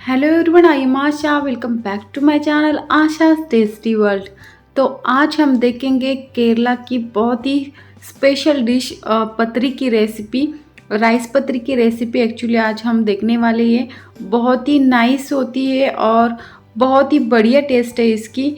Hello everyone, I am Asha. Welcome back to my channel Asha's tasty world. तो आज हम देखेंगे केरला की बहुत ही स्पेशल डिश पतरी की रेसिपी, राइस पतरी की रेसिपी। एक्चुअली आज हम देखने वाले हैं, बहुत ही नाइस होती है और बहुत ही बढ़िया टेस्ट है इसकी।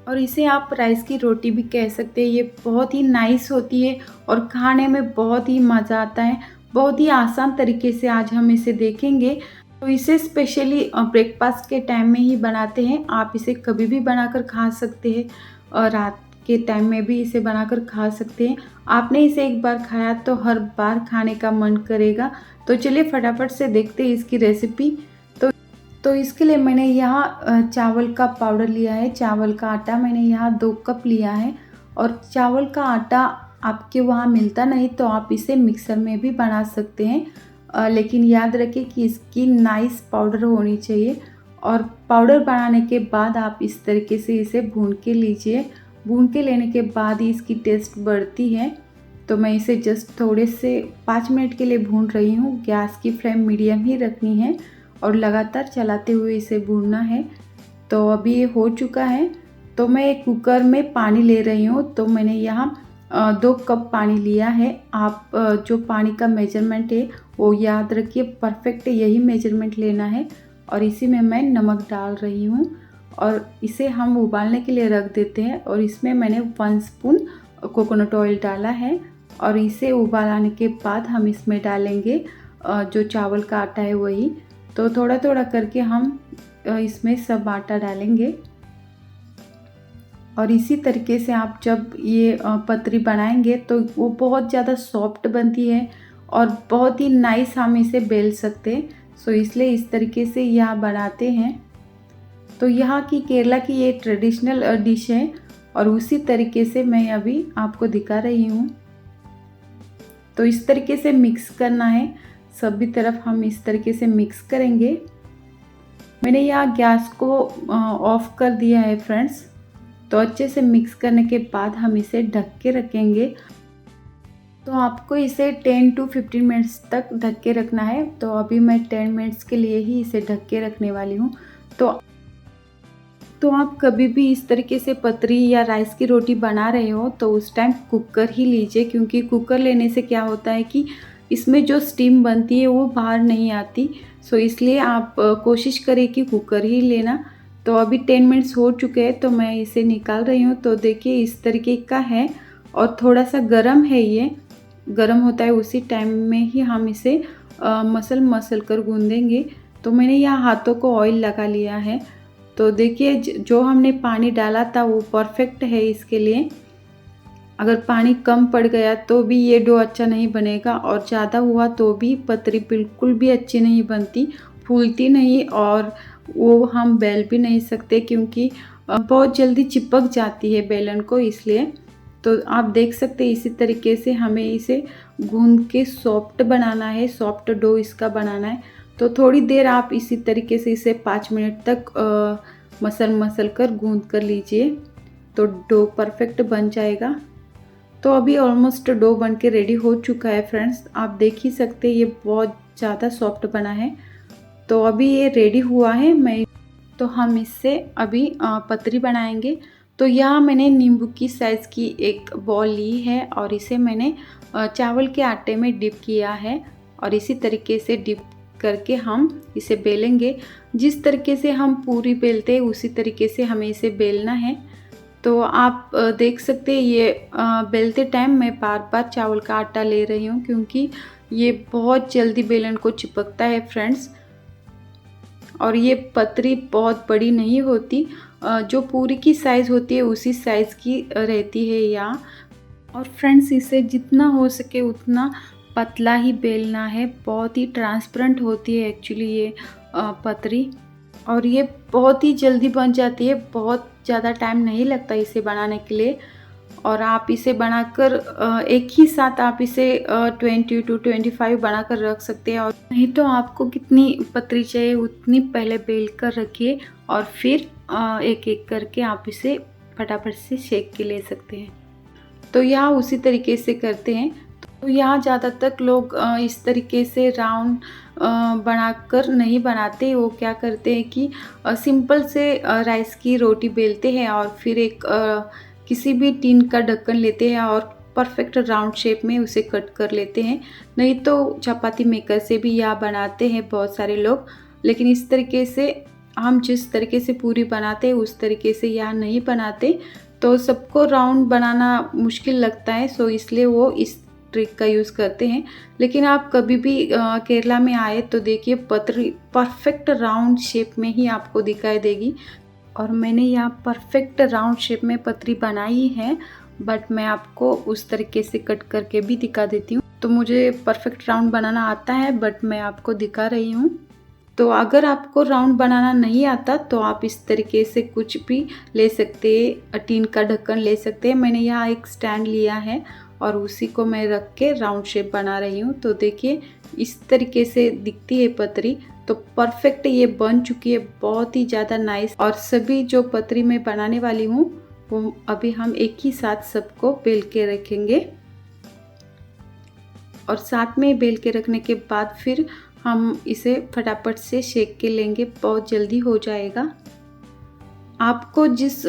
और इसे आप राइस की रोटी भी कह सकते हैं। ये बहुत ही नाइस होती है और खाने में बहुत ही मज़ा आता है। बहुत ही आसान तरीके से आज हम इसे देखेंगे। तो इसे स्पेशली ब्रेकफास्ट के टाइम में ही बनाते हैं। आप इसे कभी भी बनाकर खा सकते हैं और रात के टाइम में भी इसे बनाकर खा सकते हैं। आपने इसे एक बार खाया तो हर बार खाने का मन करेगा। तो चलिए फटाफट से देखते हैं इसकी रेसिपी। तो इसके लिए मैंने यहाँ चावल का पाउडर लिया है। चावल का आटा मैंने यहाँ 2 कप लिया है। और चावल का आटा आपके वहाँ मिलता नहीं तो आप इसे मिक्सर में भी बना सकते हैं। लेकिन याद रखें कि इसकी नाइस पाउडर होनी चाहिए। और पाउडर बनाने के बाद आप इस तरीके से इसे भून के लीजिए। भून के लेने के बाद ही इसकी टेस्ट बढ़ती है। तो मैं इसे जस्ट थोड़े से 5 मिनट के लिए भून रही हूँ। गैस की फ्लेम मीडियम ही रखनी है और लगातार चलाते हुए इसे भूनना है। तो अभी ये हो चुका है। तो मैं एक कुकर में पानी ले रही हूँ। तो मैंने यहाँ 2 कप पानी लिया है। आप जो पानी का मेजरमेंट है वो याद रखिए, परफेक्ट यही मेजरमेंट लेना है। और इसी में मैं नमक डाल रही हूँ और इसे हम उबालने के लिए रख देते हैं। और इसमें मैंने 1 स्पून कोकोनट ऑयल डाला है। और इसे उबाल आने के बाद हम इसमें डालेंगे जो चावल का आटा है वही। तो थोड़ा थोड़ा करके हम इसमें सब आटा डालेंगे। और इसी तरीके से आप जब ये पतरी बनाएंगे तो वो बहुत ज़्यादा सॉफ्ट बनती है और बहुत ही नाइस हम इसे बेल सकते हैं। सो इसलिए इस तरीके से यहाँ बनाते हैं। तो यहाँ की केरला की ये ट्रेडिशनल डिश है और उसी तरीके से मैं अभी आपको दिखा रही हूँ। तो इस तरीके से मिक्स करना है, सभी तरफ हम इस तरीके से मिक्स करेंगे। मैंने यहाँ गैस को ऑफ कर दिया है फ्रेंड्स। तो अच्छे से मिक्स करने के बाद हम इसे ढक के रखेंगे। तो आपको इसे 10 to 15 मिनट्स तक ढक के रखना है। तो अभी मैं 10 मिनट्स के लिए ही इसे ढक के रखने वाली हूँ। तो आप कभी भी इस तरीके से पतरी या राइस की रोटी बना रहे हो तो उस टाइम कुकर ही लीजिए, क्योंकि कुकर लेने से क्या होता है कि इसमें जो स्टीम बनती है वो बाहर नहीं आती। सो इसलिए आप कोशिश करें कि कुकर ही लेना। तो अभी 10 मिनट्स हो चुके हैं तो मैं इसे निकाल रही हूँ। तो देखिए इस तरीके का है और थोड़ा सा गर्म है। ये गर्म होता है उसी टाइम में ही हम इसे मसल कर गूँधेंगे। तो मैंने यहाँ हाथों को ऑयल लगा लिया है। तो देखिए जो हमने पानी डाला था वो परफेक्ट है इसके लिए। अगर पानी कम पड़ गया तो भी ये डो अच्छा नहीं बनेगा और ज़्यादा हुआ तो भी पतरी बिल्कुल भी अच्छी नहीं बनती, फूलती नहीं और वो हम बेल भी नहीं सकते, क्योंकि बहुत जल्दी चिपक जाती है बेलन को इसलिए। तो आप देख सकते हैं इसी तरीके से हमें इसे गूंद के सॉफ्ट बनाना है, सॉफ्ट डो इसका बनाना है। तो थोड़ी देर आप इसी तरीके से इसे 5 मिनट तक मसल कर गूंद कर लीजिए तो डो परफेक्ट बन जाएगा। तो अभी ऑलमोस्ट डो बन के रेडी हो चुका है फ्रेंड्स। आप देख ही सकते हैं ये बहुत ज़्यादा सॉफ्ट बना है। तो अभी ये रेडी हुआ है। तो हम इससे अभी पतरी बनाएंगे। तो यहाँ मैंने नींबू की साइज़ की एक बॉल ली है और इसे मैंने चावल के आटे में डिप किया है और इसी तरीके से डिप करके हम इसे बेलेंगे। जिस तरीके से हम पूरी बेलते हैं उसी तरीके से हमें इसे बेलना है। तो आप देख सकते हैं ये बेलते टाइम मैं बार बार चावल का आटा ले रही हूँ, क्योंकि ये बहुत जल्दी बेलन को चिपकता है फ्रेंड्स। और ये पतरी बहुत बड़ी नहीं होती, जो पूरी की साइज़ होती है उसी साइज़ की रहती है यहाँ। और फ्रेंड्स इसे जितना हो सके उतना पतला ही बेलना है। बहुत ही ट्रांसपेरेंट होती है एक्चुअली ये पतरी और ये बहुत ही जल्दी बन जाती है। बहुत ज़्यादा टाइम नहीं लगता इसे बनाने के लिए। और आप इसे बनाकर एक ही साथ आप इसे 20 to 25 बनाकर रख सकते हैं। और नहीं तो आपको कितनी पतरी चाहिए उतनी पहले बेल कर रखिए और फिर एक एक करके आप इसे फटाफट से सेक के ले सकते हैं। तो यहाँ उसी तरीके से करते हैं। तो यहाँ ज़्यादातर लोग इस तरीके से राउंड बनाकर नहीं बनाते। वो क्या करते हैं कि सिंपल से राइस की रोटी बेलते हैं और फिर एक किसी भी टिन का ढक्कन लेते हैं और परफेक्ट राउंड शेप में उसे कट कर लेते हैं। नहीं तो चपाती मेकर से भी यह बनाते हैं बहुत सारे लोग, लेकिन इस तरीके से हम जिस तरीके से पूरी बनाते हैं उस तरीके से यह नहीं बनाते, तो सबको राउंड बनाना मुश्किल लगता है, सो इसलिए वो इस ट्रिक का यूज़ करते हैं। लेकिन आप कभी भी केरला में आए तो देखिए पतरी परफेक्ट राउंड शेप में ही आपको दिखाई देगी। और मैंने यहाँ परफेक्ट राउंड शेप में पतरी बनाई है, बट मैं आपको उस तरीके से कट करके भी दिखा देती हूँ। तो मुझे परफेक्ट राउंड बनाना आता है, बट मैं आपको दिखा रही हूँ। तो अगर आपको राउंड बनाना नहीं आता तो आप इस तरीके से कुछ भी ले सकते हैं, टीन का ढक्कन ले सकते हैं। मैंने यहाँ एक स्टैंड लिया है और उसी को मैं रख के राउंड शेप बना रही हूँ। तो देखिए इस तरीके से दिखती है पतरी। तो परफेक्ट ये बन चुकी है, बहुत ही ज़्यादा नाइस। और सभी जो पतरी मैं बनाने वाली हूँ वो अभी हम एक ही साथ सबको बेल के रखेंगे, और साथ में बेल के रखने के बाद फिर हम इसे फटाफट से सेक के लेंगे, बहुत जल्दी हो जाएगा। आपको जिस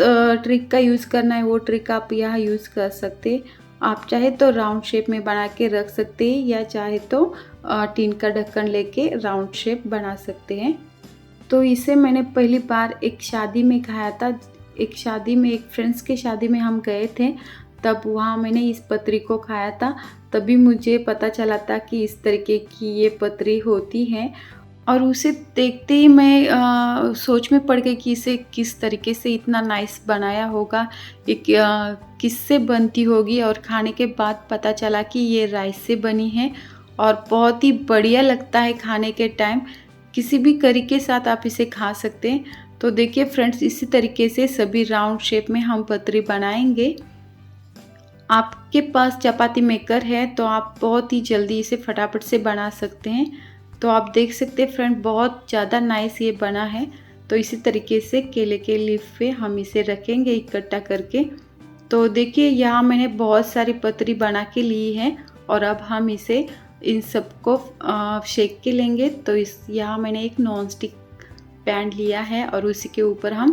ट्रिक का यूज़ करना है वो ट्रिक आप यहाँ यूज़ कर सकते हैं। आप चाहे तो राउंड शेप में बना के रख सकते हैं या चाहे तो टीन का ढक्कन लेके राउंड शेप बना सकते हैं। तो इसे मैंने पहली बार एक शादी में खाया था। एक शादी में, एक फ्रेंड्स के शादी में हम गए थे, तब वहाँ मैंने इस पतरी को खाया था। तभी मुझे पता चला था कि इस तरीके की ये पतरी होती है। और उसे देखते ही मैं सोच में पड़ गई कि इसे किस तरीके से इतना नाइस बनाया होगा, ये किससे बनती होगी। और खाने के बाद पता चला कि ये राइस से बनी है और बहुत ही बढ़िया लगता है खाने के टाइम। किसी भी करी के साथ आप इसे खा सकते हैं। तो देखिए फ्रेंड्स, इसी तरीके से सभी राउंड शेप में हम पतरी बनाएंगे। आपके पास चपाती मेकर है तो आप बहुत ही जल्दी इसे फटाफट से बना सकते हैं। तो आप देख सकते हैं फ्रेंड, बहुत ज़्यादा नाइस ये बना है। तो इसी तरीके से केले के लीफ पे हम इसे रखेंगे इकट्ठा करके। तो देखिए यहाँ मैंने बहुत सारी पतरी बना के ली है और अब हम इसे इन सबको शेक के लेंगे। तो यहाँ मैंने एक नॉन स्टिक पैन लिया है और उसी के ऊपर हम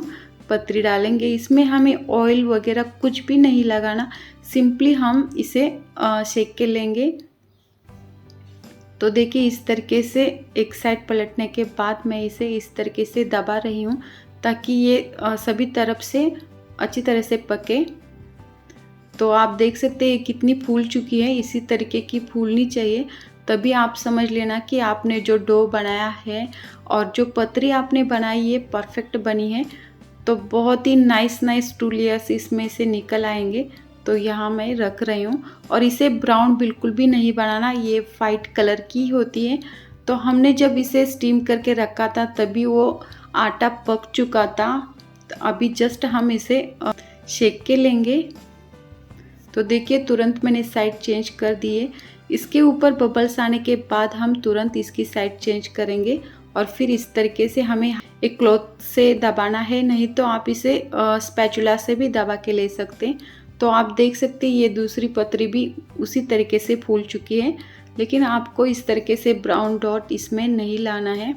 पतरी डालेंगे। इसमें हमें ऑयल वगैरह कुछ भी नहीं लगाना, सिंपली हम इसे शेक के लेंगे। तो देखिए इस तरीके से एक साइड पलटने के बाद मैं इसे इस तरीके से दबा रही हूँ ताकि ये सभी तरफ से अच्छी तरह से पके। तो आप देख सकते हैं कितनी फूल चुकी है, इसी तरीके की फूलनी चाहिए, तभी आप समझ लेना कि आपने जो डो बनाया है और जो पतरी आपने बनाई ये परफेक्ट बनी है। तो बहुत ही नाइस टू लेयर्स इसमें से निकल आएंगे। तो यहाँ मैं रख रही हूँ और इसे ब्राउन बिल्कुल भी नहीं बनाना, ये वाइट कलर की होती है। तो हमने जब इसे स्टीम करके रखा था तभी वो आटा पक चुका था। तो अभी जस्ट हम इसे शेक के लेंगे। तो देखिए तुरंत मैंने साइड चेंज कर दिए। इसके ऊपर बबल्स आने के बाद हम तुरंत इसकी साइड चेंज करेंगे और फिर इस तरीके से हमें एक क्लॉथ से दबाना है, नहीं तो आप इसे स्पैचुला से भी दबा के ले सकते हैं। तो आप देख सकते हैं ये दूसरी पतरी भी उसी तरीके से फूल चुकी है, लेकिन आपको इस तरीके से ब्राउन डॉट इसमें नहीं लाना है।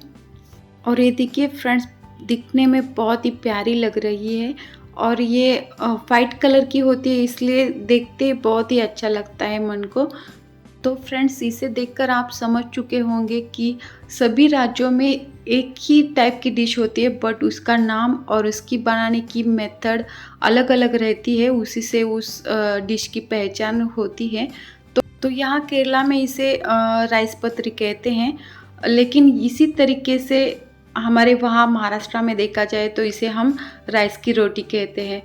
और ये देखिए फ्रेंड्स, दिखने में बहुत ही प्यारी लग रही है और ये वाइट कलर की होती है, इसलिए देखते बहुत ही अच्छा लगता है मन को। तो फ्रेंड्स, इसे देखकर आप समझ चुके होंगे कि सभी राज्यों में एक ही टाइप की डिश होती है, बट उसका नाम और उसकी बनाने की मेथड अलग अलग रहती है, उसी से उस डिश की पहचान होती है। तो यहाँ केरला में इसे राइस पतरी कहते हैं, लेकिन इसी तरीके से हमारे वहाँ महाराष्ट्र में देखा जाए तो इसे हम राइस की रोटी कहते हैं।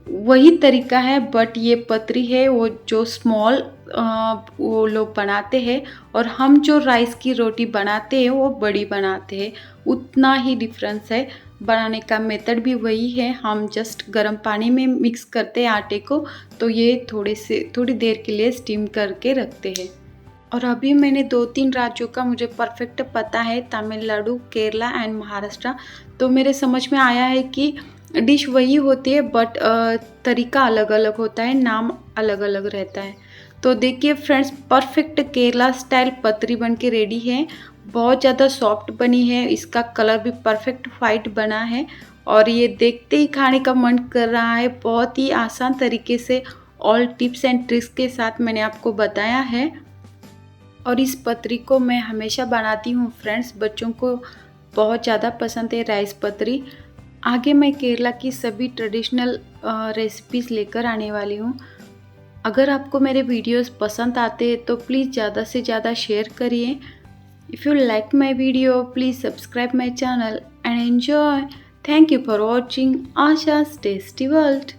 वही तरीका है, बट ये पतरी है वो जो स्मॉल वो लोग बनाते हैं और हम जो राइस की रोटी बनाते हैं वो बड़ी बनाते हैं। उतना ही डिफरेंस है, बनाने का मेथड भी वही है। हम जस्ट गर्म पानी में मिक्स करते हैं आटे को, तो ये थोड़ी देर के लिए स्टीम करके रखते हैं। और अभी मैंने 2-3 राज्यों का मुझे परफेक्ट पता है, तमिलनाडु, केरला एंड महाराष्ट्र। तो मेरे समझ में आया है कि डिश वही होती है, बट तरीका अलग अलग होता है, नाम अलग अलग रहता है। तो देखिए फ्रेंड्स, परफेक्ट केरला स्टाइल पतरी बन के रेडी है। बहुत ज़्यादा सॉफ्ट बनी है, इसका कलर भी परफेक्ट वाइट बना है और ये देखते ही खाने का मन कर रहा है। बहुत ही आसान तरीके से ऑल टिप्स एंड ट्रिक्स के साथ मैंने आपको बताया है और इस पतरी को मैं हमेशा बनाती हूँ फ्रेंड्स। बच्चों को बहुत ज़्यादा पसंद है राइस पतरी। आगे मैं केरला की सभी ट्रेडिशनल रेसिपीज़ लेकर आने वाली हूँ। अगर आपको मेरे वीडियोस पसंद आते हैं तो प्लीज़ ज़्यादा से ज़्यादा शेयर करिए। If you like my video please subscribe my channel and enjoy. Thank you for watching Asha's tasty world.